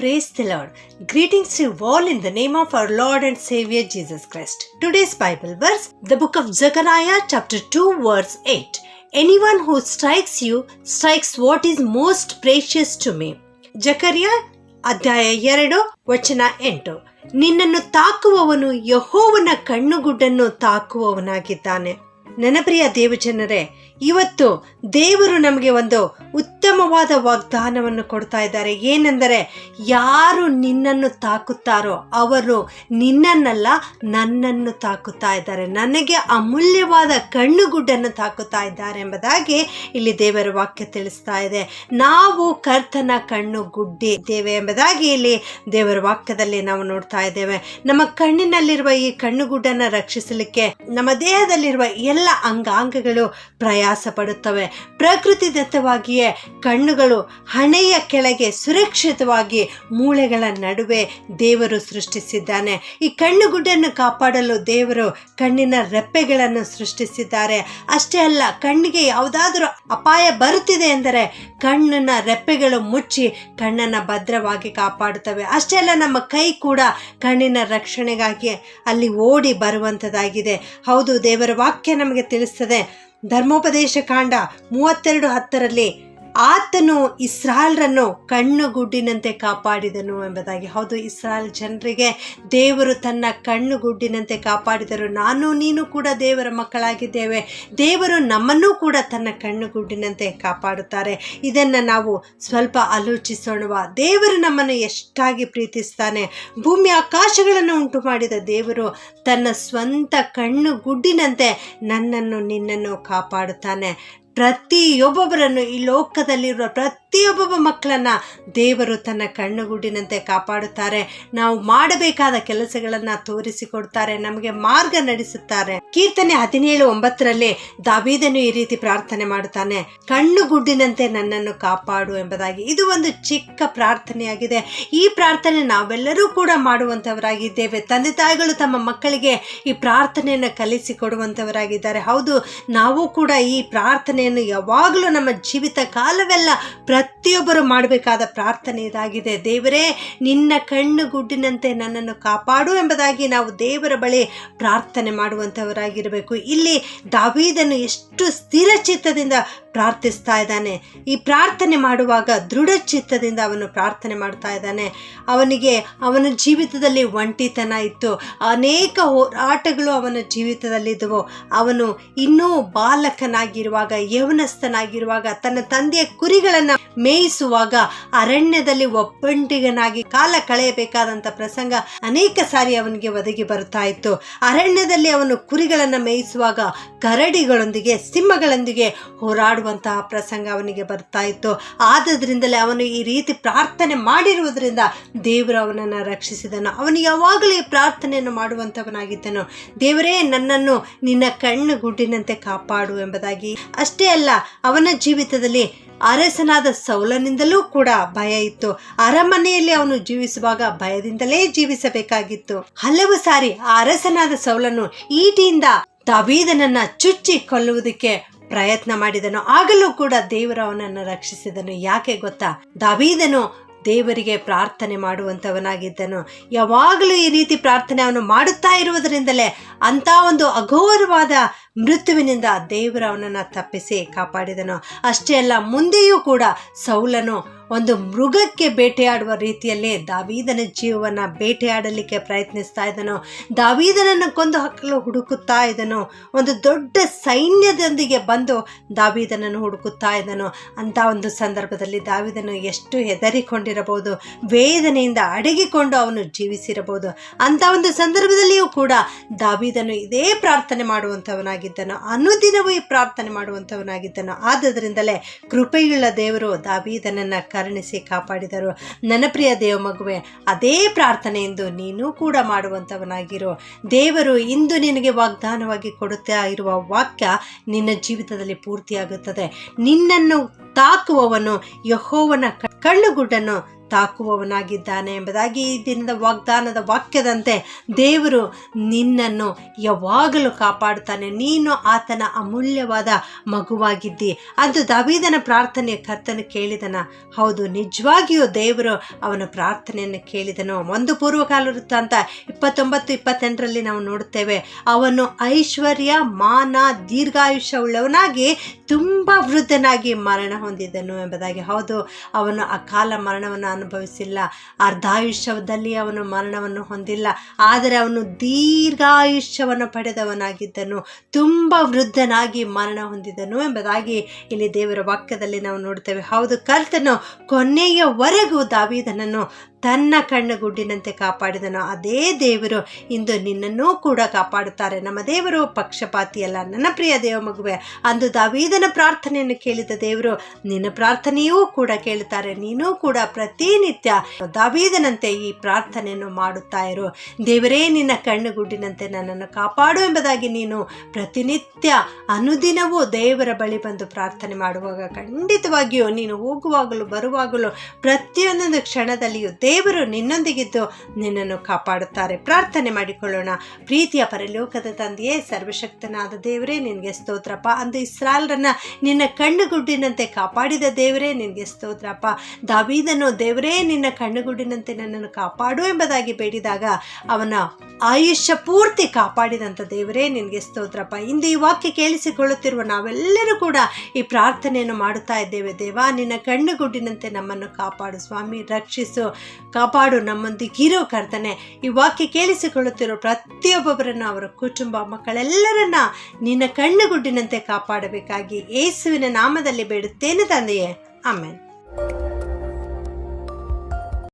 Praise the Lord. Greetings to you all in the name of our Lord and Savior Jesus Christ. Today's Bible verse, the book of Zechariah chapter 2 verse 8. Anyone who strikes you strikes what is most precious to me. ಜಕರ್ಯ ಅಧ್ಯಾಯ 2 ವಚನ 8. ನಿನ್ನನ್ನು ತಾಕುವವನು ಯೆಹೋವನ ಕಣ್ಣುಗುಡ್ಡನ್ನು ತಾಕುವವನಾಗಿದ್ದಾನೆ. ನನ್ನ ಪ್ರಿಯ ದೇವಜನರೇ, ಇವತ್ತು ದೇವರು ನಮಗೆ ಒಂದು ಉತ್ತಮವಾದ ವಾಗ್ದಾನವನ್ನು ಕೊಡ್ತಾ ಇದ್ದಾರೆ. ಏನೆಂದರೆ, ಯಾರು ನಿನ್ನನ್ನು ತಾಕುತ್ತಾರೋ ಅವರು ನಿನ್ನನ್ನಲ್ಲ ನನ್ನನ್ನು ತಾಕುತ್ತಾ ಇದ್ದಾರೆ, ನನಗೆ ಅಮೂಲ್ಯವಾದ ಕಣ್ಣುಗುಡ್ಡನ್ನು ತಾಕುತ್ತಾ ಇದ್ದಾರೆ ಎಂಬುದಾಗಿ ಇಲ್ಲಿ ದೇವರ ವಾಕ್ಯ ತಿಳಿಸ್ತಾ ಇದೆ. ನಾವು ಕರ್ತನ ಕಣ್ಣು ಗುಡ್ಡಿದ್ದೇವೆ ಎಂಬುದಾಗಿ ಇಲ್ಲಿ ದೇವರ ವಾಕ್ಯದಲ್ಲಿ ನಾವು ನೋಡ್ತಾ ಇದ್ದೇವೆ. ನಮ್ಮ ಕಣ್ಣಿನಲ್ಲಿರುವ ಈ ಕಣ್ಣುಗುಡ್ಡನ್ನು ರಕ್ಷಿಸಲಿಕ್ಕೆ ನಮ್ಮ ದೇಹದಲ್ಲಿರುವ ಎಲ್ಲ ಅಂಗಾಂಗಗಳು ಪ್ರಯಾಸ ಪಡುತ್ತವೆ. ಪ್ರಕೃತಿ ದತ್ತವಾಗಿಯೇ ಕಣ್ಣುಗಳು ಹಣೆಯ ಕೆಳಗೆ ಸುರಕ್ಷಿತವಾಗಿ ಮೂಳೆಗಳ ನಡುವೆ ದೇವರು ಸೃಷ್ಟಿಸಿದ್ದಾನೆ. ಈ ಕಣ್ಣುಗುಡ್ಡನ್ನು ಕಾಪಾಡಲು ದೇವರು ಕಣ್ಣಿನ ರೆಪ್ಪೆಗಳನ್ನು ಸೃಷ್ಟಿಸಿದ್ದಾರೆ. ಅಷ್ಟೇ ಅಲ್ಲ, ಕಣ್ಣಿಗೆ ಯಾವುದಾದ್ರೂ ಅಪಾಯ ಬರುತ್ತಿದೆ ಎಂದರೆ ಕಣ್ಣಿನ ರೆಪ್ಪೆಗಳು ಮುಚ್ಚಿ ಕಣ್ಣನ್ನು ಭದ್ರವಾಗಿ ಕಾಪಾಡುತ್ತವೆ. ಅಷ್ಟೇ ಅಲ್ಲ, ನಮ್ಮ ಕೈ ಕೂಡ ಕಣ್ಣಿನ ರಕ್ಷಣೆಗಾಗಿ ಅಲ್ಲಿ ಓಡಿ ಬರುವಂಥದ್ದಾಗಿದೆ. ಹೌದು, ದೇವರ ವಾಕ್ಯ ನಮಗೆ ತಿಳಿಸ್ತದೆ. ಧರ್ಮೋಪದೇಶ ಕಾಂಡ 32:10 ಆತನು ಇಸ್ರಾಯೇಲರನ್ನು ಕಣ್ಣುಗುಡ್ಡಿನಂತೆ ಕಾಪಾಡಿದನು ಎಂಬುದಾಗಿ. ಹೌದು, ಇಸ್ರಾಯೇಲ್ ಜನರಿಗೆ ದೇವರು ತನ್ನ ಕಣ್ಣುಗುಡ್ಡಿನಂತೆ ಕಾಪಾಡಿದರು. ನಾನು ನೀನು ಕೂಡ ದೇವರ ಮಕ್ಕಳಾಗಿದ್ದೇವೆ. ದೇವರು ನಮ್ಮನ್ನೂ ಕೂಡ ತನ್ನ ಕಣ್ಣುಗುಡ್ಡಿನಂತೆ ಕಾಪಾಡುತ್ತಾರೆ. ಇದನ್ನು ನಾವು ಸ್ವಲ್ಪ ಆಲೋಚಿಸೋಣವಾ? ದೇವರು ನಮ್ಮನ್ನು ಎಷ್ಟಾಗಿ ಪ್ರೀತಿಸ್ತಾನೆ. ಭೂಮಿ ಆಕಾಶಗಳನ್ನು ಉಂಟು ಮಾಡಿದ ದೇವರು ತನ್ನ ಸ್ವಂತ ಕಣ್ಣುಗುಡ್ಡಿನಂತೆ ನನ್ನನ್ನು ನಿನ್ನನ್ನು ಕಾಪಾಡುತ್ತಾನೆ. ಪ್ರತಿಯೊಬ್ಬೊಬ್ಬರನ್ನು, ಈ ಲೋಕದಲ್ಲಿರುವ ಪ್ರತಿಯೊಬ್ಬೊಬ್ಬ ಮಕ್ಕಳನ್ನು ದೇವರು ತನ್ನ ಕಣ್ಣುಗುಡ್ಡಿನಂತೆ ಕಾಪಾಡುತ್ತಾರೆ. ನಾವು ಮಾಡಬೇಕಾದ ಕೆಲಸಗಳನ್ನು ತೋರಿಸಿಕೊಡ್ತಾರೆ, ನಮಗೆ ಮಾರ್ಗ ನಡೆಸುತ್ತಾರೆ. ಕೀರ್ತನೆ 17:9 ದಾವೀದನು ಈ ರೀತಿ ಪ್ರಾರ್ಥನೆ ಮಾಡುತ್ತಾನೆ, ಕಣ್ಣುಗುಡ್ಡಿನಂತೆ ನನ್ನನ್ನು ಕಾಪಾಡು ಎಂಬುದಾಗಿ. ಇದು ಒಂದು ಚಿಕ್ಕ ಪ್ರಾರ್ಥನೆಯಾಗಿದೆ. ಈ ಪ್ರಾರ್ಥನೆ ನಾವೆಲ್ಲರೂ ಕೂಡ ಮಾಡುವಂಥವರಾಗಿದ್ದೇವೆ. ತಂದೆ ತಾಯಿಗಳು ತಮ್ಮ ಮಕ್ಕಳಿಗೆ ಈ ಪ್ರಾರ್ಥನೆಯನ್ನು ಕಲಿಸಿಕೊಡುವಂಥವರಾಗಿದ್ದಾರೆ. ಹೌದು, ನಾವು ಕೂಡ ಈ ಪ್ರಾರ್ಥನೆ ಯಾವಾಗಲೂ ನಮ್ಮ ಜೀವಿತ ಕಾಲವೆಲ್ಲ ಪ್ರತಿಯೊಬ್ಬರು ಮಾಡಬೇಕಾದ ಪ್ರಾರ್ಥನೆ ಇದಾಗಿದೆ. ದೇವರೇ, ನಿನ್ನ ಕಣ್ಣುಗುಡ್ಡಿನಂತೆ ನನ್ನನ್ನು ಕಾಪಾಡು ಎಂಬುದಾಗಿ ನಾವು ದೇವರ ಬಳಿ ಪ್ರಾರ್ಥನೆ ಮಾಡುವಂಥವರಾಗಿರಬೇಕು. ಇಲ್ಲಿ ದಾವೀದನು ಎಷ್ಟು ಸ್ಥಿರ ಚಿತ್ತದಿಂದ ಪ್ರಾರ್ಥಿಸ್ತಾ ಇದ್ದಾನೆ. ಈ ಪ್ರಾರ್ಥನೆ ಮಾಡುವಾಗ ದೃಢ ಚಿತ್ತದಿಂದ ಅವನು ಪ್ರಾರ್ಥನೆ ಮಾಡ್ತಾ ಇದ್ದಾನೆ. ಅವನ ಜೀವಿತದಲ್ಲಿ ಒಂಟಿತನ ಇತ್ತು, ಅನೇಕ ಹೋರಾಟಗಳು ಅವನ ಜೀವಿತದಲ್ಲಿದ್ದವು. ಅವನು ಇನ್ನೂ ಬಾಲಕನಾಗಿರುವಾಗ, ಯೌವನಸ್ಥನಾಗಿರುವಾಗ, ತನ್ನ ತಂದೆಯ ಕುರಿಗಳನ್ನು ಮೇಯಿಸುವಾಗ ಅರಣ್ಯದಲ್ಲಿ ಒಬ್ಬಂಟಿಗನಾಗಿ ಕಾಲ ಕಳೆಯಬೇಕಾದಂಥ ಪ್ರಸಂಗ ಅನೇಕ ಸಾರಿ ಅವನಿಗೆ ಒದಗಿ ಬರುತ್ತಾ ಇತ್ತು. ಅರಣ್ಯದಲ್ಲಿ ಅವನು ಕುರಿಗಳನ್ನು ಮೇಯಿಸುವಾಗ ಕರಡಿಗಳೊಂದಿಗೆ, ಸಿಂಹಗಳೊಂದಿಗೆ ಹೋರಾಡುವಂತಹ ಪ್ರಸಂಗ ಅವನಿಗೆ ಬರ್ತಾ ಇತ್ತು. ಆದ್ದರಿಂದಲೇ ಅವನು ಈ ರೀತಿ ಪ್ರಾರ್ಥನೆ ಮಾಡಿರುವುದರಿಂದ ದೇವರು ಅವನನ್ನು ರಕ್ಷಿಸಿದನು. ಅವನು ಯಾವಾಗಲೂ ಈ ಪ್ರಾರ್ಥನೆಯನ್ನು ಮಾಡುವಂಥವನಾಗಿದ್ದನು. ದೇವರೇ, ನನ್ನನ್ನು ನಿನ್ನ ಕಣ್ಣು ಗುಡ್ಡಿನಂತೆ ಕಾಪಾಡು ಎಂಬುದಾಗಿ. ಅಷ್ಟೇ ಅಲ್ಲ, ಅವನ ಜೀವಿತದಲ್ಲಿ ಅರಸನಾದ ಸೌಲನಿಂದಲೂ ಕೂಡ ಭಯ ಇತ್ತು. ಅರಮನೆಯಲ್ಲಿ ಅವನು ಜೀವಿಸುವಾಗ ಭಯದಿಂದಲೇ ಜೀವಿಸಬೇಕಾಗಿತ್ತು. ಹಲವು ಸಾರಿ ಆ ಅರಸನಾದ ಸೌಲನು ಈಟಿಯಿಂದ ದಾವೀದನನ್ನ ಚುಚ್ಚಿ ಕೊಲ್ಲುವುದಕ್ಕೆ ಪ್ರಯತ್ನ ಮಾಡಿದನು. ಆಗಲೂ ಕೂಡ ದೇವರು ಅವನನ್ನು ರಕ್ಷಿಸಿದನು. ಯಾಕೆ ಗೊತ್ತಾ? ದಾವೀದನು ದೇವರಿಗೆ ಪ್ರಾರ್ಥನೆ ಮಾಡುವಂಥವನಾಗಿದ್ದನು. ಯಾವಾಗಲೂ ಈ ರೀತಿ ಪ್ರಾರ್ಥನೆ ಅವನು ಮಾಡುತ್ತಾ ಇರುವುದರಿಂದಲೇ ಅಂಥ ಒಂದು ಅಘೋರವಾದ ಮೃತ್ಯುವಿನಿಂದ ದೇವರು ಅವನನ್ನು ತಪ್ಪಿಸಿ ಕಾಪಾಡಿದನು. ಅಷ್ಟೇ ಅಲ್ಲ, ಮುಂದೆಯೂ ಕೂಡ ಸೌಲನು ಒಂದು ಮೃಗಕ್ಕೆ ಬೇಟೆಯಾಡುವ ರೀತಿಯಲ್ಲಿ ದಾವೀದನ ಜೀವವನ್ನು ಬೇಟೆಯಾಡಲಿಕ್ಕೆ ಪ್ರಯತ್ನಿಸ್ತಾ ಇದ್ದನು. ದಾವೀದನನ್ನು ಕೊಂದು ಹಾಕಲು ಹುಡುಕುತ್ತಾ ಇದ್ದನು. ಒಂದು ದೊಡ್ಡ ಸೈನ್ಯದೊಂದಿಗೆ ಬಂದು ದಾವೀದನನ್ನು ಹುಡುಕುತ್ತಾ ಇದ್ದನು. ಅಂಥ ಒಂದು ಸಂದರ್ಭದಲ್ಲಿ ದಾವೀದನು ಎಷ್ಟು ಹೆದರಿಕೊಂಡಿರಬಹುದು, ವೇದನೆಯಿಂದ ಅಡಗಿಕೊಂಡು ಅವನು ಜೀವಿಸಿರಬಹುದು. ಅಂಥ ಒಂದು ಸಂದರ್ಭದಲ್ಲಿಯೂ ಕೂಡ ದಾವೀದನು ಇದೇ ಪ್ರಾರ್ಥನೆ ಮಾಡುವಂಥವನಾಗಿದ್ದನು. ಅನುದಿನವೂ ಈ ಪ್ರಾರ್ಥನೆ ಮಾಡುವಂಥವನಾಗಿದ್ದನು. ಆದ್ದರಿಂದಲೇ ಕೃಪೆಯುಳ್ಳ ದೇವರು ದಾವೀದನನ್ನು ಕರುಣಿಸಿ ಕಾಪಾಡಿದರು. ನನ್ನ ಪ್ರಿಯ ದೇವ ಮಗುವೆ, ಅದೇ ಪ್ರಾರ್ಥನೆಯಿಂದ ನೀನು ಕೂಡ ಮಾಡುವಂಥವನಾಗಿರು. ದೇವರು ಇಂದು ನಿನಗೆ ವಾಗ್ದಾನವಾಗಿ ಕೊಡುತ್ತಾ ಇರುವ ವಾಕ್ಯ ನಿನ್ನ ಜೀವಿತದಲ್ಲಿ ಪೂರ್ತಿಯಾಗುತ್ತದೆ. ನಿನ್ನನ್ನು ತಾಕುವವನು ಯೆಹೋವನ ಕಣ್ಣುಗುಡ್ಡನ್ನು ತಾಕುವವನಾಗಿದ್ದಾನೆ ಎಂಬುದಾಗಿ ಈ ದಿನದ ವಾಗ್ದಾನದ ವಾಕ್ಯದಂತೆ ದೇವರು ನಿನ್ನನ್ನು ಯಾವಾಗಲೂ ಕಾಪಾಡುತ್ತಾನೆ. ನೀನು ಆತನ ಅಮೂಲ್ಯವಾದ ಮಗುವಾಗಿದ್ದಿ. ಅದು ದಾವೀದನ ಪ್ರಾರ್ಥನೆಯ ಕರ್ತನು ಕೇಳಿದನ. ಹೌದು, ನಿಜವಾಗಿಯೂ ದೇವರು ಅವನ ಪ್ರಾರ್ಥನೆಯನ್ನು ಕೇಳಿದನು. 1 ಪೂರ್ವಕಾಲ ವೃತ್ತಾಂತ 29-28 ನಾವು ನೋಡುತ್ತೇವೆ. ಅವನು ಐಶ್ವರ್ಯ, ಮಾನ, ದೀರ್ಘಾಯುಷ್ಯವುಳ್ಳವನಾಗಿ ತುಂಬ ವೃದ್ಧನಾಗಿ ಮರಣ ಹೊಂದಿದನು ಎಂಬುದಾಗಿ. ಹೌದು, ಅವನು ಅಕಾಲ ಮರಣವನ್ನು ಅನುಭವಿಸಿಲ್ಲ, ಅರ್ಧಾಯುಷ್ಯದಲ್ಲಿ ಅವನು ಮರಣವನ್ನು ಹೊಂದಿಲ್ಲ, ಆದರೆ ಅವನು ದೀರ್ಘಾಯುಷ್ಯವನ್ನು ಪಡೆದವನಾಗಿದ್ದನು, ತುಂಬ ವೃದ್ಧನಾಗಿ ಮರಣ ಹೊಂದಿದನು ಎಂಬುದಾಗಿ ಇಲ್ಲಿ ದೇವರ ವಾಕ್ಯದಲ್ಲಿ ನಾವು ನೋಡ್ತೇವೆ. ಹೌದು, ಕರ್ತನು ಕೊನೆಯವರೆಗೂ ದಾವೀದನನ್ನು ತನ್ನ ಕಣ್ಣುಗುಡ್ಡಿನಂತೆ ಕಾಪಾಡಿದನು. ಅದೇ ದೇವರು ಇಂದು ನಿನ್ನನ್ನೂ ಕೂಡ ಕಾಪಾಡುತ್ತಾರೆ. ನಮ್ಮ ದೇವರು ಪಕ್ಷಪಾತಿಯಲ್ಲ. ನನ್ನ ಪ್ರಿಯ ದೇವ ಮಗುವೆ, ಅಂದು ದಾವೀದನ ಪ್ರಾರ್ಥನೆಯನ್ನು ಕೇಳಿದ ದೇವರು ನಿನ್ನ ಪ್ರಾರ್ಥನೆಯೂ ಕೂಡ ಕೇಳುತ್ತಾರೆ. ನೀನೂ ಕೂಡ ಪ್ರತಿನಿತ್ಯ ದಾವೀದನಂತೆ ಈ ಪ್ರಾರ್ಥನೆಯನ್ನು ಮಾಡುತ್ತಾ ಇರು. ದೇವರೇ, ನಿನ್ನ ಕಣ್ಣುಗುಡ್ಡಿನಂತೆ ನನ್ನನ್ನು ಕಾಪಾಡು ಎಂಬುದಾಗಿ ನೀನು ಪ್ರತಿನಿತ್ಯ ಅನುದಿನವೂ ದೇವರ ಬಳಿ ಬಂದು ಪ್ರಾರ್ಥನೆ ಮಾಡುವಾಗ ಖಂಡಿತವಾಗಿಯೂ ನೀನು ಹೋಗುವಾಗಲೂ ಬರುವಾಗಲೂ ಪ್ರತಿಯೊಂದೊಂದು ಕ್ಷಣದಲ್ಲಿಯೂ ದೇವರು ನಿನ್ನೊಂದಿಗಿದ್ದು ನಿನ್ನನ್ನು ಕಾಪಾಡುತ್ತಾರೆ. ಪ್ರಾರ್ಥನೆ ಮಾಡಿಕೊಳ್ಳೋಣ. ಪ್ರೀತಿಯ ಪರಲೋಕದ ತಂದೆಯೇ, ಸರ್ವಶಕ್ತನಾದ ದೇವರೇ, ನಿನಗೆ ಸ್ತೋತ್ರಪ್ಪ. ಅಂದು ಇಸ್ರಾಯೇಲರನ್ನ ನಿನ್ನ ಕಣ್ಣುಗುಡ್ಡಿನಂತೆ ಕಾಪಾಡಿದ ದೇವರೇ, ನಿನಗೆ ಸ್ತೋತ್ರಪ್ಪ. ದಾವೀದನು ದೇವರೇ, ನಿನ್ನ ಕಣ್ಣುಗುಡ್ಡಿನಂತೆ ನನ್ನನ್ನು ಕಾಪಾಡು ಎಂಬುದಾಗಿ ಬೇಡಿದಾಗ ಅವನ ಆಯುಷ್ಯ ಪೂರ್ತಿ ಕಾಪಾಡಿದಂಥ ದೇವರೇ, ನಿನಗೆ ಸ್ತೋತ್ರಪ್ಪ. ಇಂದು ಈ ವಾಕ್ಯ ಕೇಳಿಸಿಕೊಳ್ಳುತ್ತಿರುವ ನಾವೆಲ್ಲರೂ ಕೂಡ ಈ ಪ್ರಾರ್ಥನೆಯನ್ನು ಮಾಡುತ್ತಾ ಇದ್ದೇವೆ. ದೇವ, ನಿನ್ನ ಕಣ್ಣುಗುಡ್ಡಿನಂತೆ ನಮ್ಮನ್ನು ಕಾಪಾಡು ಸ್ವಾಮಿ, ರಕ್ಷಿಸು, ಕಾಪಾಡು, ನಮ್ಮೊಂದಿಗಿರೋ ಕರ್ತನೆ. ಈ ವಾಕ್ಯ ಕೇಳಿಸಿಕೊಳ್ಳುತ್ತಿರೋ ಪ್ರತಿಯೊಬ್ಬೊಬ್ಬರನ್ನು, ಅವರ ಕುಟುಂಬ, ಮಕ್ಕಳೆಲ್ಲರನ್ನ ನಿನ್ನ ಕಣ್ಣುಗುಡ್ಡಿನಂತೆ ಕಾಪಾಡಬೇಕಾಗಿ ಯೇಸುವಿನ ನಾಮದಲ್ಲಿ ಬೇಡುತ್ತೇನೆ ತಂದೆಯೇ, ಆಮೆನ್.